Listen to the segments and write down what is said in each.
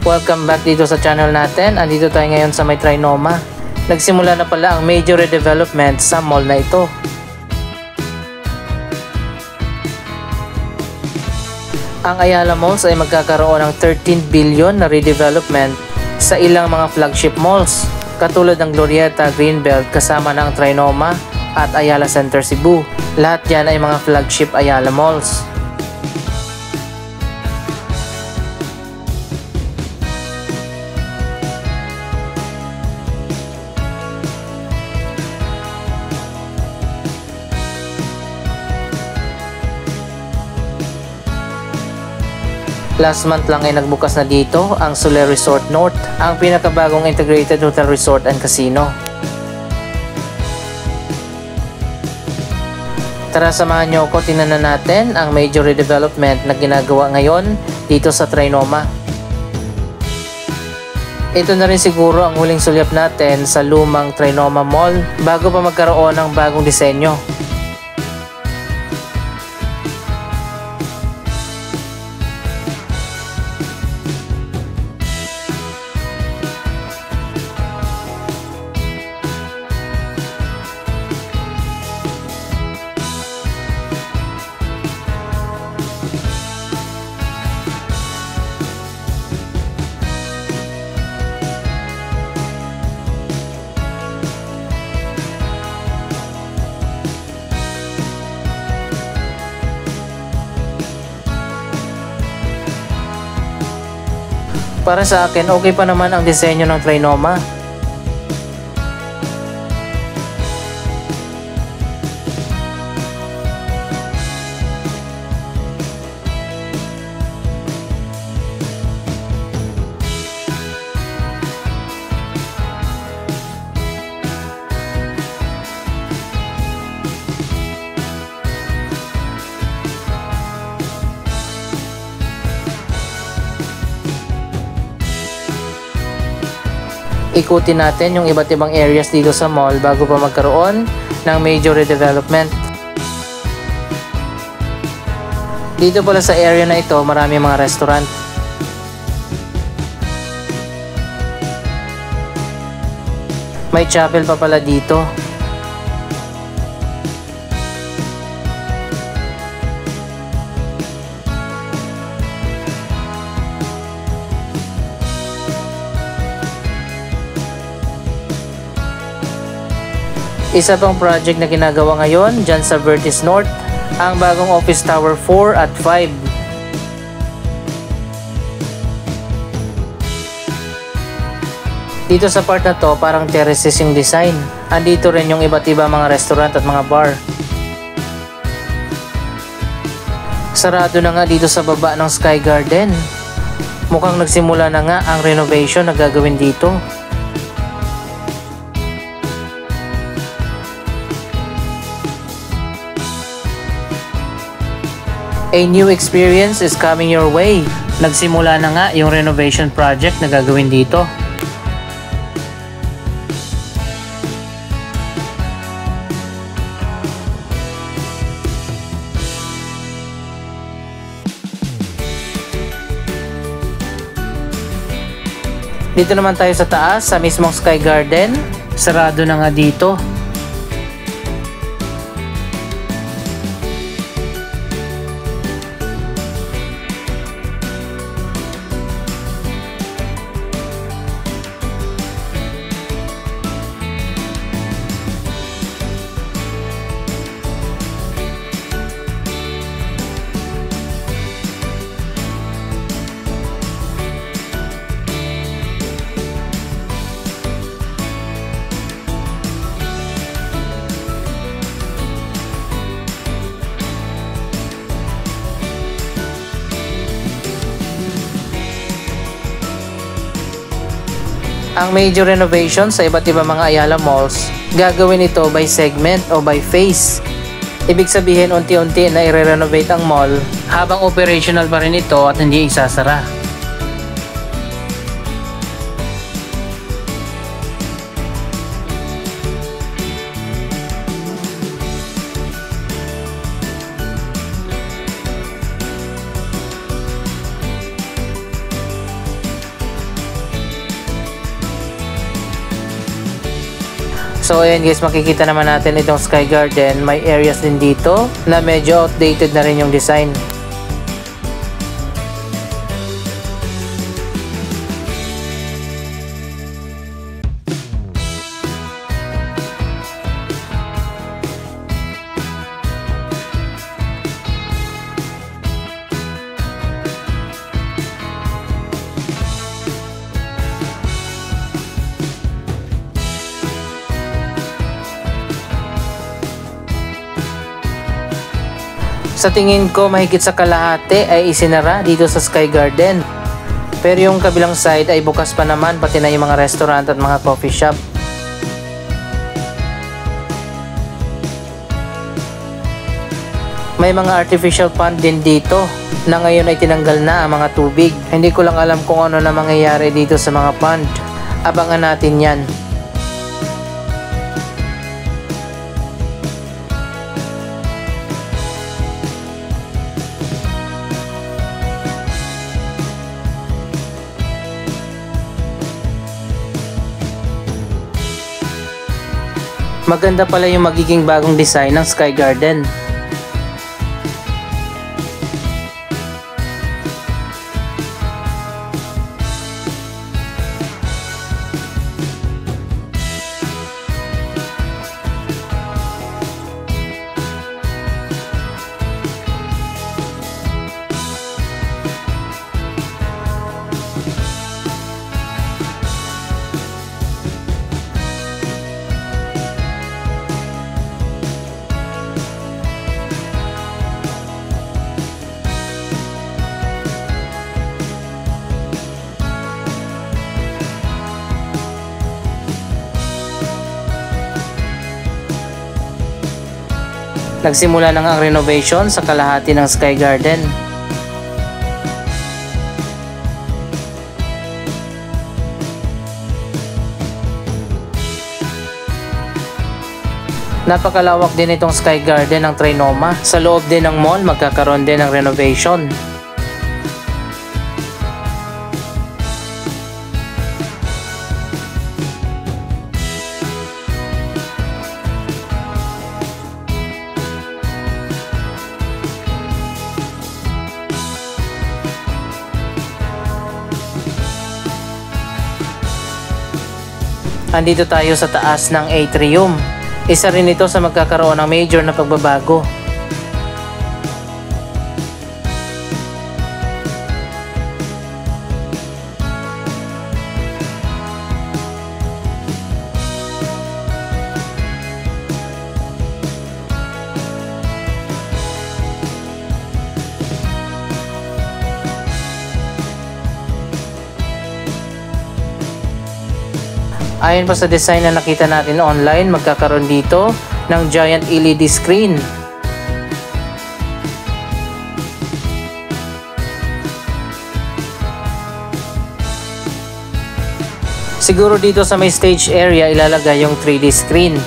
Welcome back dito sa channel natin. Andito tayo ngayon sa may Trinoma. Nagsimula na pala ang major redevelopment sa mall na ito. Ang Ayala Malls ay magkakaroon ng 13 billion na redevelopment sa ilang mga flagship malls katulad ng Glorieta, Greenbelt kasama ng Trinoma at Ayala Center Cebu. Lahat yan ay mga flagship Ayala Malls. Last month lang ay nagbukas na dito ang Soler Resort North, ang pinakabagong integrated hotel resort and casino. Tara samahan nyo ako, tingnan na natin ang major redevelopment na ginagawa ngayon dito sa Trinoma. Ito na rin siguro ang huling sulyap natin sa lumang Trinoma Mall bago pa magkaroon ng bagong disenyo. Para sa akin, okay pa naman ang disenyo ng Trinoma. Ikutin natin yung iba't ibang areas dito sa mall bago pa magkaroon ng major redevelopment. Dito pala sa area na ito, marami mga restaurant. May chapel pa pala dito. Isa pang project na ginagawa ngayon dyan sa Vertis North, ang bagong office tower 4 at 5. Dito sa part na to, parang terraces yung design. Andito rin yung iba't iba mga restaurant at mga bar. Sarado na nga dito sa baba ng Sky Garden. Mukhang nagsimula na nga ang renovation na gagawin dito. A new experience is coming your way. Nagsimula na nga yung renovation project na gagawin dito. Dito naman tayo sa taas, sa mismong Sky Garden. Sarado na nga dito. Ang major renovation sa iba't ibang mga Ayala Malls, gagawin ito by segment o by phase. Ibig sabihin unti-unti na i-renovate ang mall habang operational pa rin ito at hindi isasara. So ayan guys, makikita naman natin itong Sky Garden. May areas din dito na medyo outdated na rin yung design. Sa tingin ko, mahigit sa kalahati ay isinara dito sa Sky Garden. Pero yung kabilang side ay bukas pa naman, pati na yung mga restaurant at mga coffee shop. May mga artificial pond din dito na ngayon ay tinanggal na ang mga tubig. Hindi ko lang alam kung ano na mangyayari dito sa mga pond. Abangan natin yan. Maganda pala yung magiging bagong design ng Sky Garden. Nagsimula na nga ang renovation sa kalahati ng Sky Garden. Napakalawak din itong Sky Garden ng Trinoma. Sa loob din ng mall, magkakaroon din ng renovation. Andito tayo sa taas ng atrium. Isa rin ito sa magkakaroon ng major na pagbabago. Ayon pa sa design na nakita natin online, magkakaroon dito ng giant LED screen. Siguro dito sa may stage area ilalagay yung 3D screen.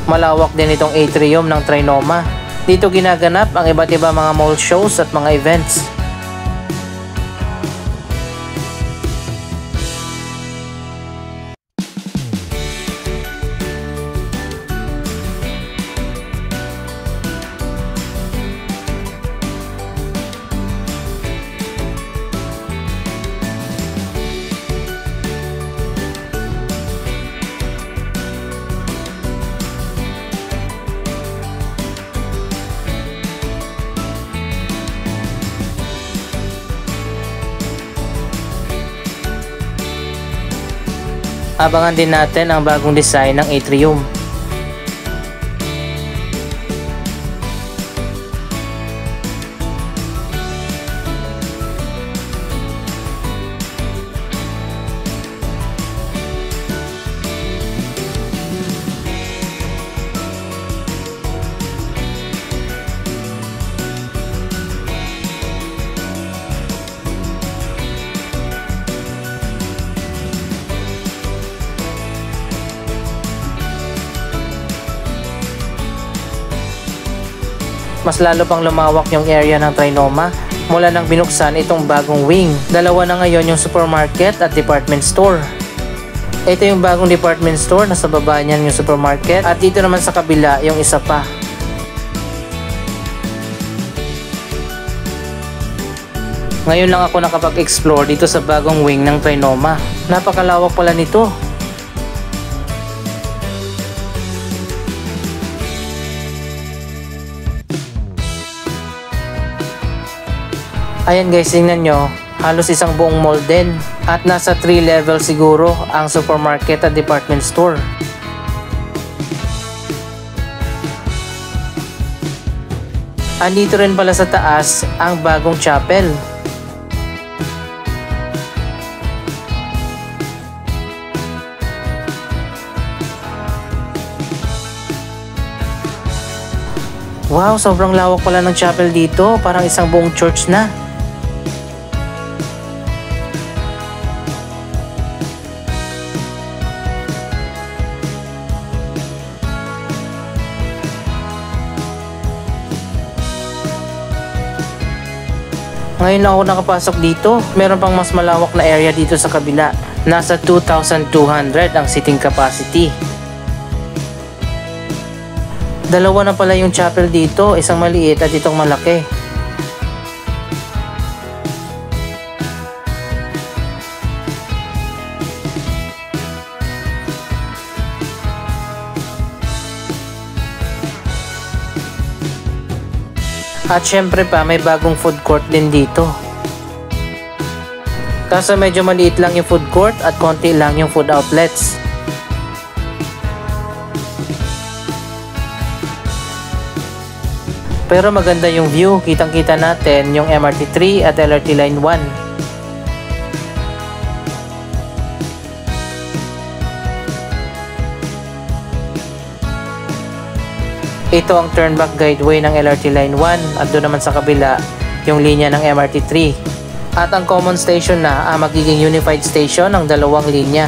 Malawak din itong atrium ng Trinoma. Dito ginaganap ang iba't iba mga mall shows at mga events. Abangan din natin ang bagong design ng atrium. mas lalo pang lumawak yung area ng Trinoma mula nang binuksan itong bagong wing. Dalawa na ngayon yung supermarket at department store. Ito yung bagong department store, nasa baba niyan yung supermarket, at dito naman sa kabila yung isa pa. Ngayon lang ako nakapag-explore dito sa bagong wing ng Trinoma. Napakalawak pala nito. Ayan guys, tingnan nyo, halos isang buong mall din. At nasa 3 level siguro ang supermarket at department store. Andito rin pala sa taas ang bagong chapel. Wow, sobrang lawak pala ng chapel dito, parang isang buong church na. Ngayon lang ako nakapasok dito. Meron pang mas malawak na area dito sa kabila. Nasa 2,200 ang seating capacity. Dalawa na pala yung chapel dito, isang maliit at itong malaki. At syempre pa, may bagong food court din dito. Kaso medyo maliit lang yung food court at konti lang yung food outlets. Pero maganda yung view, kitang-kita natin yung MRT3 at LRT Line 1. Ito ang turnback guideway ng LRT Line 1 at doon naman sa kabila yung linya ng MRT3. At ang common station na ang magiging unified station ng dalawang linya.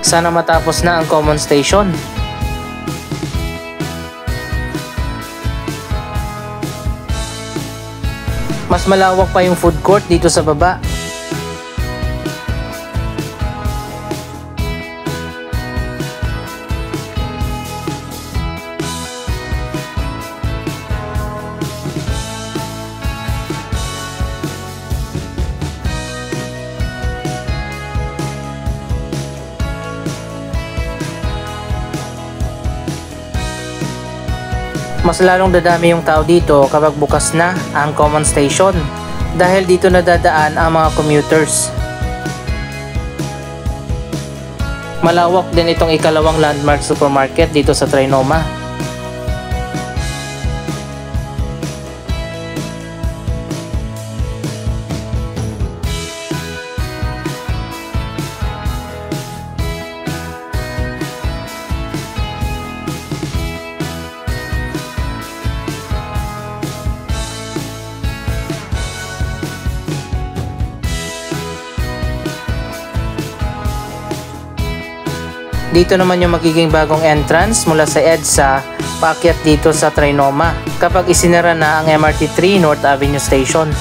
Sana matapos na ang common station. Mas malawak pa yung food court dito sa baba. Mas lalong dadami yung tao dito kapag bukas na ang common station dahil dito nadadaan ang mga commuters. Malawak din itong ikalawang landmark supermarket dito sa Trinoma. Dito naman yung magiging bagong entrance mula sa EDSA paakyat dito sa Trinoma kapag isinara na ang MRT3 North Avenue Station.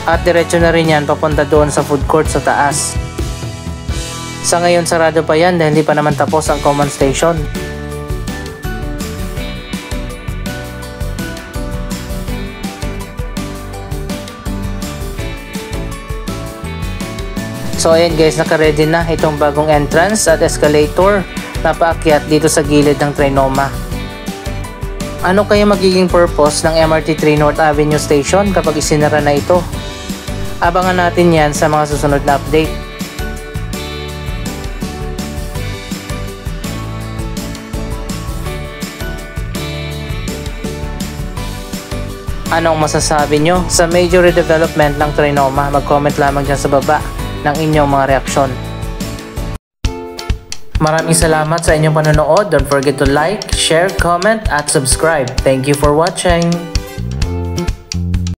At diretso na rin yan papunta doon sa food court sa taas. Sa ngayon sarado pa yan dahil hindi pa naman tapos ang common station. So ayan guys, naka-ready na itong bagong entrance at escalator na paakyat dito sa gilid ng Trinoma. Ano kaya magiging purpose ng MRT3 North Avenue Station kapag isinara na ito? Abangan natin yan sa mga susunod na update. Anong masasabi nyo sa major redevelopment ng Trinoma? Mag-comment lamang dyan sa baba ng inyong mga reaksyon. Maraming salamat sa inyong panonood. Don't forget to like, share, comment, at subscribe. Thank you for watching.